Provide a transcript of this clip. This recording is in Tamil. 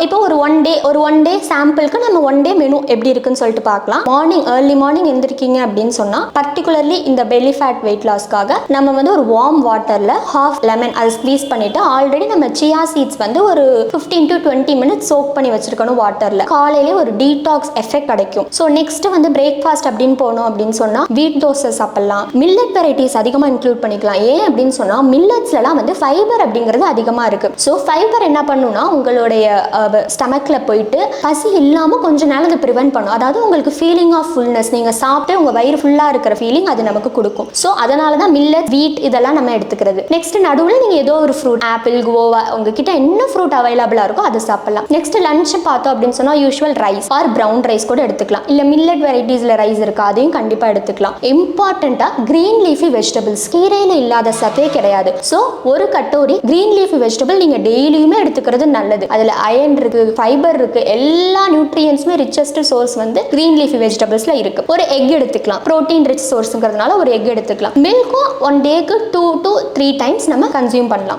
இப்போ ஒரு ஒன் டே சாம்பிளுக்கு நம்ம ஒன் டே மெனு எப்படி இருக்குன்னு சொல்லிட்டு பார்க்கலாம். ஏர்லி மார்னிங் எந்திரிக்கீங்க அப்படின்னு சொன்னா பர்டிகுலர்லி இந்த பெல்லி ஃபேட் வெயிட் லாஸ்க்காக நம்ம வந்து ஒரு வார்ம் வாட்டர்ல ஹாஃப் லெமன் அதை ஸ்க்வீஸ் பண்ணிட்டு ஆல்ரெடி நம்ம சியா சீட்ஸ் வந்து ஒரு 15 to 20 மினிட்ஸ் சோக் பண்ணி வச்சிருக்கணும் வாட்டர்ல. காலையிலே ஒரு டீடாக்ஸ் எஃபெக்ட் கிடைக்கும். ஸோ நெக்ஸ்ட் வந்து பிரேக்ஃபாஸ்ட் அப்படின்னு போனோம் அப்படின்னு சொன்னா வீட் தோசை சாப்பிடலாம். மில்லட் வெரைட்டிஸ் அதிகமாக இன்க்ளூட் பண்ணிக்கலாம். ஏன் அப்படின்னு சொன்னா மில்லட்ஸ்லாம் வந்து ஃபைபர் அப்படிங்கிறது அதிகமாக இருக்கு. ஸோ ஃபைபர் என்ன பண்ணுன்னா உங்களுடைய ஸ்டமக்ல போயிட்டு பசி இல்லாம கொஞ்ச நேரம் அதை ப்ரிவென்ட் பண்ணும். அதாவது உங்களுக்கு ஃபீலிங் ஆஃப் ஃபுல்னஸ், நீங்க சாப்பிட்டு உங்க வயிறு ஃபுல்லா இருக்கிற ஃபீலிங் அது நமக்கு கொடுக்கும். ஸோ அதனால தான் மில்லட் வீட் இதெல்லாம் நம்ம எடுத்துக்கிறது. நெக்ஸ்ட் நடுவில் நீங்க ஏதோ ஒரு ஃப்ரூட், ஆப்பிள், கோவா, உங்ககிட்ட என்ன ஃப்ரூட் அவைலபிளா இருக்கோ அதை சாப்பிடலாம். நெக்ஸ்ட் லஞ்ச் பார்த்தோம் அப்படின்னு சொன்னா usual rice or brown rice கூட எடுத்துக்கலாம். இல்ல மில்லட் வெரைட்டிஸ்ல ரைஸ் இருக்கு அதையும் கண்டிப்பா எடுத்துக்கலாம். இம்பார்ட்டண்டா கிரீன் லீஃபி வெஜிடபிள்ஸ், கீரையில இல்லாத சத்தே கிடையாது. ஸோ ஒரு கட்டோரி கிரீன் லீஃபி வெஜிடபிள் நீங்க டெய்லியுமே எடுத்துக்கிறது நல்லது. அதுல அயன் இருக்கு, ஃபைபர் இருக்கு, எல்லா நியூட்ரியன்ஸுமே ரிச்சஸ்ட் சோர்ஸ் வந்து கிரீன் லீஃபி வெஜிடபிள்ஸ்ல இருக்கு. ஒரு எக் எடுத்துக்கலாம், புரோட்டீன் ரிச் சோர்ஸ்ங்கிறதுனால ஒரு எக் எடுத்துக்கலாம். மில்க்கும் ஒன் டேக்கு 2 to 3 டைம்ஸ் நம்ம கன்சியூம் பண்ணலாம்.